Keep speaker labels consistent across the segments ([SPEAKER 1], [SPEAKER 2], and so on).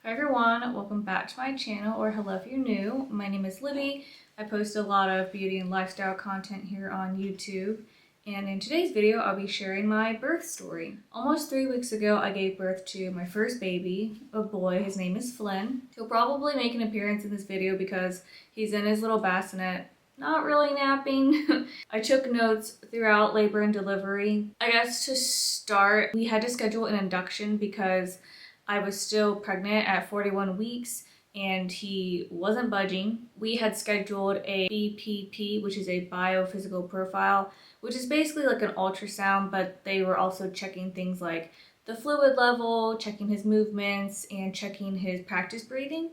[SPEAKER 1] Hi everyone, welcome back to my channel, or hello if you're new. My name is Libby. I post a lot of beauty and lifestyle content here on YouTube, and in today's video I'll be sharing my birth story. Almost 3 weeks ago I gave birth to my first baby, a boy. His name is Flynn. He'll probably make an appearance in this video because he's in his little bassinet, not really napping. I took notes throughout labor and delivery. I guess to start, we had to schedule an induction because I was still pregnant at 41 weeks and he wasn't budging. We had scheduled a BPP, which is a biophysical profile, which is basically like an ultrasound, but they were also checking things like the fluid level, checking his movements, and checking his practice breathing.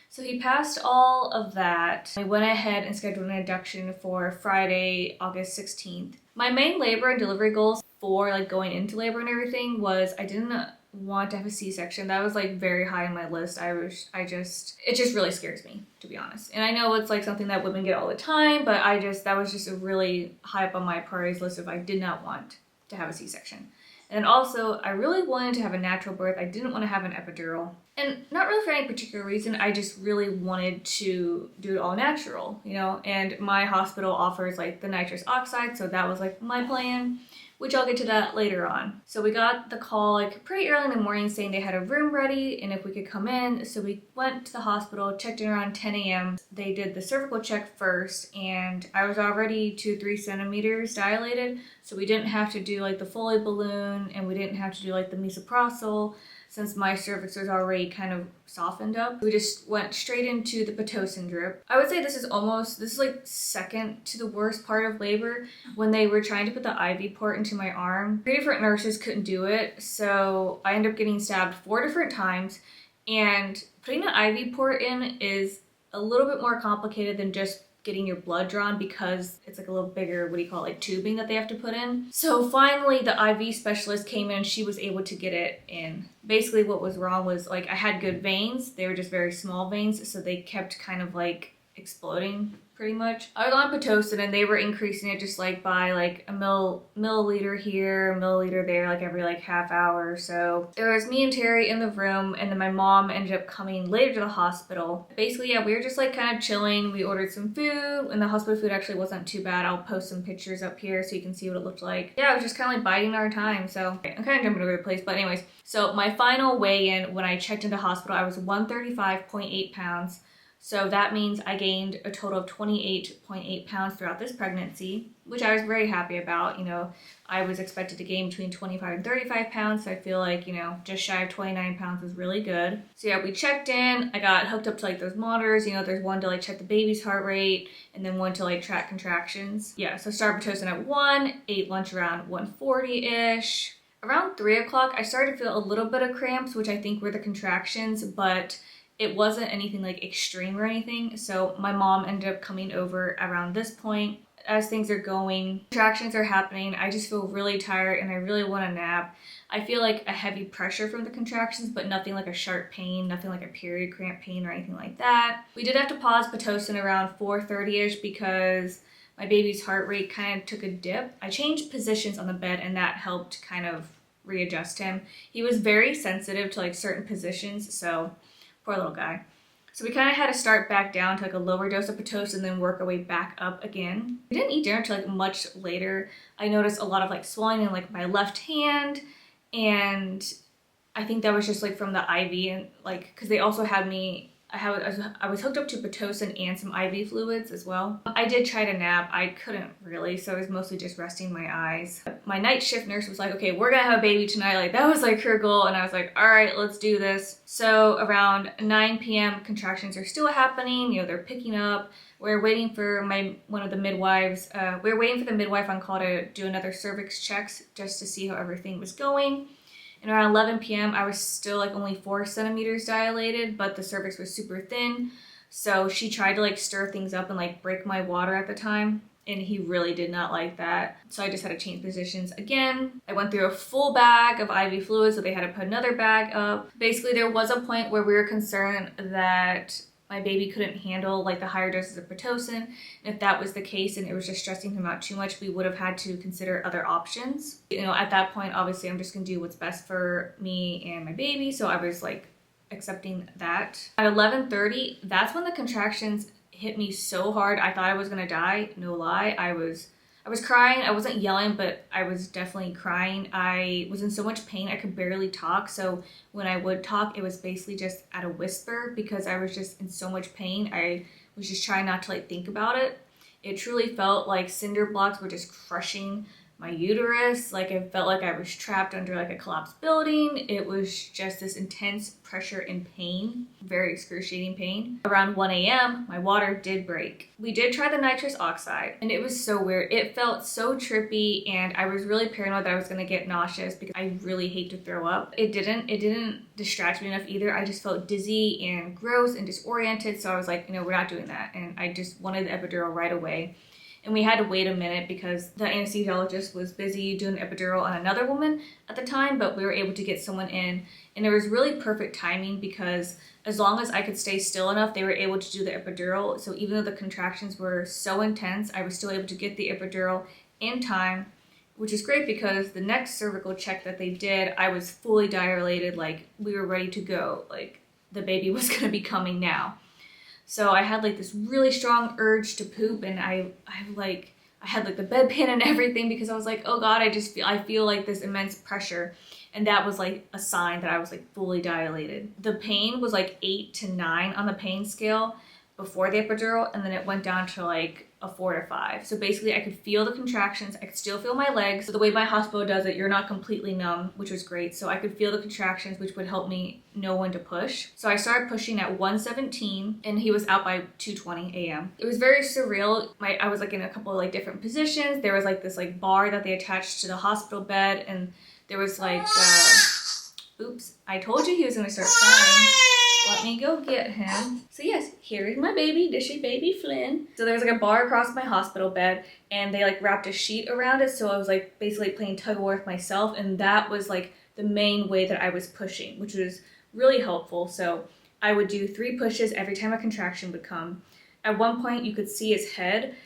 [SPEAKER 1] So he passed all of that. I went ahead and scheduled an induction for Friday, August 16th. My main labor and delivery goals for going into labor and everything was I didn't want to have a C-section. That was very high on my list. It just really scares me, to be honest. And I know it's something that women get all the time, but that was just a really high up on my priorities list if I did not want to have a C-section. And also, I really wanted to have a natural birth. I didn't want to have an epidural. And not really for any particular reason, I just really wanted to do it all natural, and my hospital offers the nitrous oxide, so that was my plan, which I'll get to that later on. So we got the call pretty early in the morning saying they had a room ready and if we could come in. So we went to the hospital, checked in around 10 a.m. They did the cervical check first and I was already 2-3 centimeters dilated. So we didn't have to do the Foley balloon and we didn't have to do the misoprostol since my cervix was already kind of softened up. We just went straight into the Pitocin drip. I would say this is second to the worst part of labor. When they were trying to put the IV port into my arm, 3 different nurses couldn't do it, so I ended up getting stabbed 4 different times, and putting the IV port in is a little bit more complicated than just getting your blood drawn because it's a little bigger, tubing that they have to put in. So finally the IV specialist came in and she was able to get it in. Basically what was wrong was I had good veins, they were just very small veins, so they kept kind of exploding pretty much. I was on Pitocin and they were increasing it just by a milliliter here, a milliliter there, every half hour or so. There was me and Terry in the room, and then my mom ended up coming later to the hospital. Basically, yeah, we were just kind of chilling. We ordered some food and the hospital food actually wasn't too bad. I'll post some pictures up here so you can see what it looked like. Yeah, it was just kind of biding our time. So I'm kind of jumping over the place, but anyways. So my final weigh-in when I checked into hospital, I was 135.8 pounds. So that means I gained a total of 28.8 pounds throughout this pregnancy, which I was very happy about. I was expected to gain between 25 and 35 pounds, so I feel just shy of 29 pounds was really good. So yeah, we checked in. I got hooked up to those monitors. There's one to check the baby's heart rate, and then one to track contractions. Yeah, so started Pitocin at 1, ate lunch around 1:40-ish. Around 3 o'clock, I started to feel a little bit of cramps, which I think were the contractions, but it wasn't anything extreme or anything. So my mom ended up coming over around this point. As things are going, contractions are happening, I just feel really tired and I really want a nap. I feel a heavy pressure from the contractions, but nothing a sharp pain, nothing a period cramp pain or anything like that. We did have to pause Pitocin around 4:30-ish because my baby's heart rate kind of took a dip. I changed positions on the bed and that helped kind of readjust him. He was very sensitive to certain positions, so poor little guy. So we kind of had to start back down to a lower dose of Pitocin and then work our way back up again. We didn't eat dinner until much later. I noticed a lot of swelling in my left hand, and I think that was just from the IV and because they also had me, I was hooked up to Pitocin and some IV fluids as well. I did try to nap. I couldn't really, so I was mostly just resting my eyes. My night shift nurse was okay, we're gonna have a baby tonight. That was her goal, and I was all right, let's do this. So around 9 p.m. contractions are still happening. They're picking up. We're waiting for one of the midwives. We're waiting for the midwife on call to do another cervix checks just to see how everything was going. And around 11 p.m. I was still only 4 centimeters dilated, but the cervix was super thin. So she tried to stir things up and break my water at the time, and he really did not like that. So I just had to change positions again. I went through a full bag of IV fluid, so they had to put another bag up. Basically, there was a point where we were concerned that my baby couldn't handle the higher doses of Pitocin. And if that was the case and it was just stressing him out too much, we would have had to consider other options. At that point, obviously I'm just gonna do what's best for me and my baby. So I was accepting that. At 11:30, that's when the contractions hit me so hard. I thought I was gonna die, no lie. I was crying. I wasn't yelling, but I was definitely crying. I was in so much pain, I could barely talk. So when I would talk, it was basically just at a whisper because I was just in so much pain. I was just trying not to like think about it. It truly felt like cinder blocks were just crushing my uterus. Like it felt like I was trapped under like a collapsed building. It was just this intense pressure and pain, very excruciating pain. Around 1 a.m., my water did break. We did try the nitrous oxide and it was so weird. It felt so trippy and I was really paranoid that I was gonna get nauseous because I really hate to throw up. It didn't distract me enough either. I just felt dizzy and gross and disoriented. So I was like, we're not doing that. And I just wanted the epidural right away. And we had to wait a minute because the anesthesiologist was busy doing an epidural on another woman at the time, but we were able to get someone in. And it was really perfect timing because as long as I could stay still enough, they were able to do the epidural. So even though the contractions were so intense, I was still able to get the epidural in time, which is great because the next cervical check that they did, I was fully dilated, like we were ready to go. Like the baby was gonna be coming now. So I had like this really strong urge to poop and I had like the bedpan and everything because I was like, oh God, I feel like this immense pressure. And that was like a sign that I was like fully dilated. The pain was like 8 to 9 on the pain scale before the epidural, and then it went down to like a 4 to 5. So basically I could feel the contractions, I could still feel my legs. So the way my hospital does it, you're not completely numb, which was great. So I could feel the contractions, which would help me know when to push. So I started pushing at 1:17 and he was out by 2:20 a.m. It was very surreal. I was like in a couple of like different positions. There was like this like bar that they attached to the hospital bed, and there was like, oops, I told you he was gonna start crying. Let me go get him. So yes, here is my baby, dishy baby Flynn. So there's like a bar across my hospital bed and they like wrapped a sheet around it. So I was like basically playing tug of war with myself, and that was like the main way that I was pushing, which was really helpful. So I would do 3 pushes every time a contraction would come. At one point you could see his head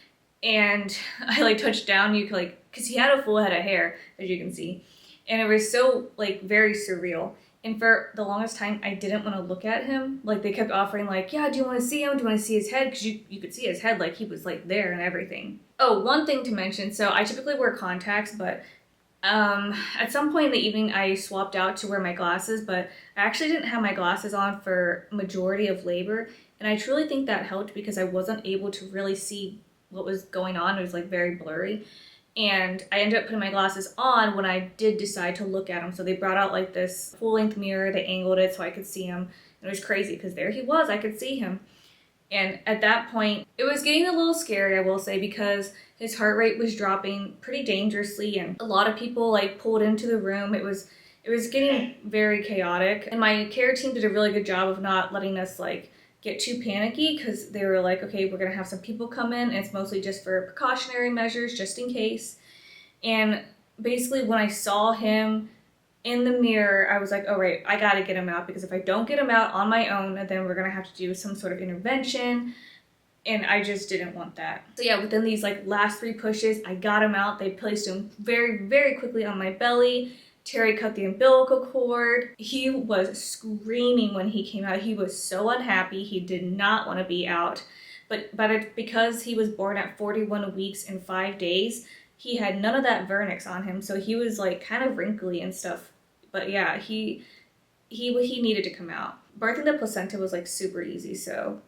[SPEAKER 1] and I like touched down, you could like, cause he had a full head of hair, as you can see. And it was so like very surreal. And for the longest time, I didn't want to look at him. Like they kept offering like, yeah, do you want to see him? Do you want to see his head? Because you could see his head, like he was like there and everything. Oh, one thing to mention. So I typically wear contacts, but at some point in the evening, I swapped out to wear my glasses, but I actually didn't have my glasses on for majority of labor. And I truly think that helped because I wasn't able to really see what was going on. It was like very blurry. And I ended up putting my glasses on when I did decide to look at him. So they brought out like this full-length mirror, they angled it so I could see him. And it was crazy because there he was, I could see him. And at that point, it was getting a little scary, I will say, because his heart rate was dropping pretty dangerously and a lot of people like pulled into the room. It was getting very chaotic. And my care team did a really good job of not letting us like get too panicky because they were like, okay, we're gonna have some people come in and it's mostly just for precautionary measures, just in case. And basically when I saw him in the mirror, I was like, oh right, I gotta get him out because if I don't get him out on my own, then we're gonna have to do some sort of intervention. And I just didn't want that. So yeah, within these like last 3 pushes, I got him out. They placed him very, very quickly on my belly. Terry cut the umbilical cord. He was screaming when he came out. He was so unhappy. He did not want to be out. But because he was born at 41 weeks and 5 days, he had none of that vernix on him. So he was like kind of wrinkly and stuff. But yeah, he needed to come out. Birthing the placenta was like super easy, so.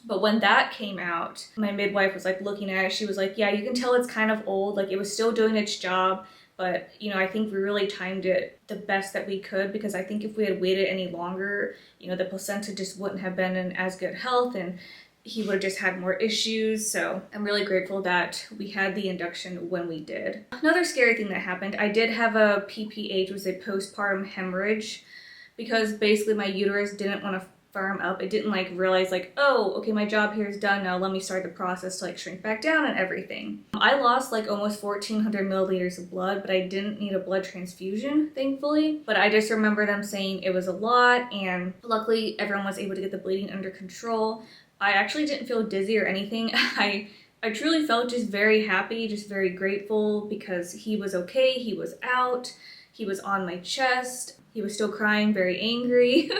[SPEAKER 1] But when that came out, my midwife was like looking at it. She was like, yeah, you can tell it's kind of old. Like it was still doing its job. But, I think we really timed it the best that we could because I think if we had waited any longer, the placenta just wouldn't have been in as good health and he would have just had more issues. So I'm really grateful that we had the induction when we did. Another scary thing that happened, I did have a PPH, which was a postpartum hemorrhage, because basically my uterus didn't want to firm up. It didn't like realize like, oh, okay, my job here is done now. Let me start the process to like shrink back down and everything. I lost like almost 1,400 milliliters of blood, but I didn't need a blood transfusion, thankfully. But I just remember them saying it was a lot, and luckily everyone was able to get the bleeding under control. I actually didn't feel dizzy or anything. I truly felt just very happy, just very grateful because he was okay, he was out, he was on my chest. He was still crying, very angry,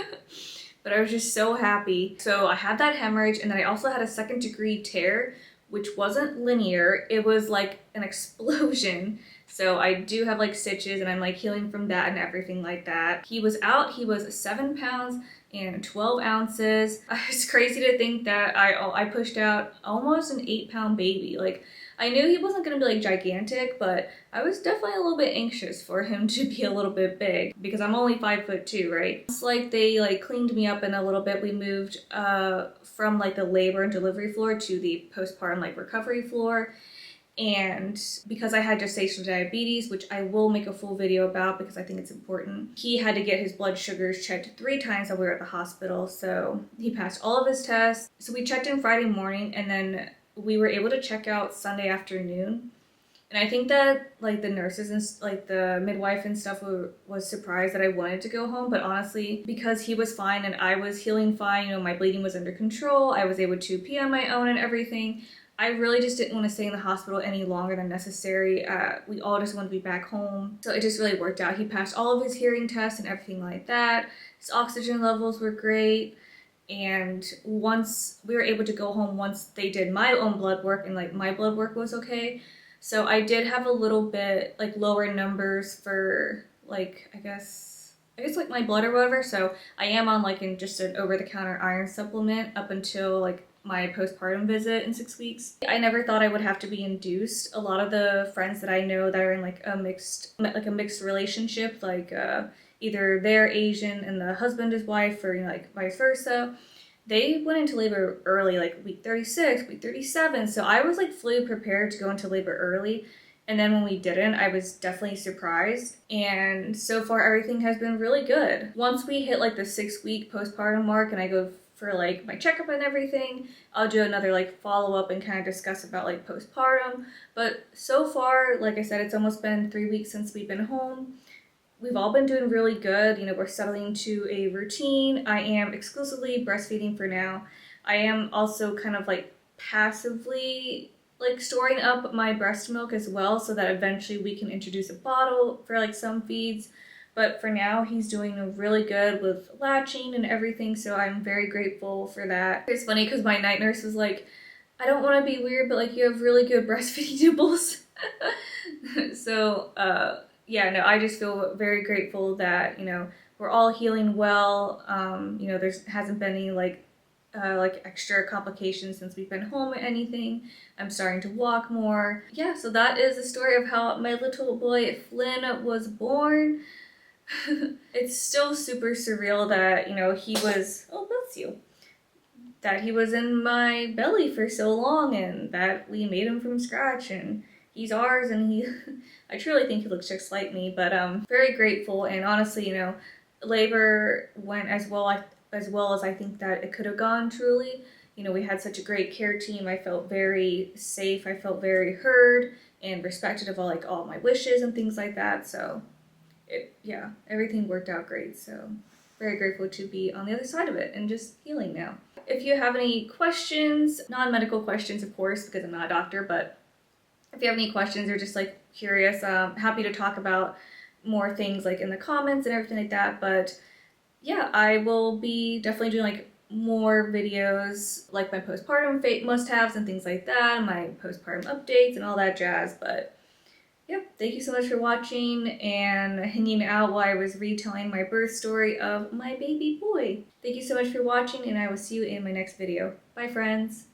[SPEAKER 1] but I was just so happy. So I had that hemorrhage, and then I also had a 2nd-degree tear, which wasn't linear. It was like an explosion. So I do have like stitches, and I'm like healing from that and everything like that. He was out. He was 7 pounds and 12 ounces. It's crazy to think that I pushed out almost an 8-pound baby. Like, I knew he wasn't gonna be like gigantic, but I was definitely a little bit anxious for him to be a little bit big because I'm only 5'2", right? It's like they like cleaned me up in a little bit. We moved from like the labor and delivery floor to the postpartum like recovery floor. And because I had gestational diabetes, which I will make a full video about because I think it's important, he had to get his blood sugars checked 3 times while we were at the hospital. So he passed all of his tests. So we checked in Friday morning, and then we were able to check out Sunday afternoon. And I think that like the nurses and like the midwife and stuff was surprised that I wanted to go home. But honestly, because he was fine and I was healing fine, you know, my bleeding was under control, I was able to pee on my own and everything, I really just didn't want to stay in the hospital any longer than necessary. We all just wanted to be back home. So it just really worked out. He passed all of his hearing tests and everything like that. His oxygen levels were great. And once we were able to go home, once they did my own blood work and like my blood work was okay. So I did have a little bit like lower numbers for like, I guess like my blood or whatever. So I am on like just an over-the-counter iron supplement up until like my postpartum visit in 6 weeks. I never thought I would have to be induced. A lot of the friends that I know that are in like a mixed relationship, like either they're Asian and the husband is white, or you know, like vice versa, they went into labor early, like week 36, week 37. So I was like fully prepared to go into labor early. And then when we didn't, I was definitely surprised. And so far everything has been really good. Once we hit like the 6-week postpartum mark and I go for like my checkup and everything, I'll do another like follow-up and kind of discuss about like postpartum. But so far, like I said, it's almost been 3 weeks since we've been home. We've all been doing really good. You know, we're settling into a routine. I am exclusively breastfeeding for now. I am also kind of like passively like storing up my breast milk as well so that eventually we can introduce a bottle for like some feeds. But for now, he's doing really good with latching and everything, so I'm very grateful for that. It's funny because my night nurse was like, I don't want to be weird, but like you have really good breastfeeding nipples. So, yeah, no, I just feel very grateful that, you know, we're all healing well. You know, there hasn't been any like extra complications since we've been home or anything. I'm starting to walk more. Yeah, so that is the story of how my little boy Flynn was born. It's still super surreal that, you know, he was, oh bless you, that he was in my belly for so long and that we made him from scratch and he's ours and he, I truly think he looks just like me, but very grateful. And honestly, you know, labor went as well as I think that it could have gone truly. You know, we had such a great care team. I felt very safe. I felt very heard and respected of all my wishes and things like that. So yeah, everything worked out great. So very grateful to be on the other side of it and just healing now. If you have any questions, non-medical questions, of course, because I'm not a doctor, but if you have any questions or just like curious, happy to talk about more things like in the comments and everything like that. But yeah, I will be definitely doing like more videos like my postpartum must-haves and things like that, my postpartum updates and all that jazz. But yep, thank you so much for watching and hanging out while I was retelling my birth story of my baby boy. Thank you so much for watching, and I will see you in my next video. Bye, friends.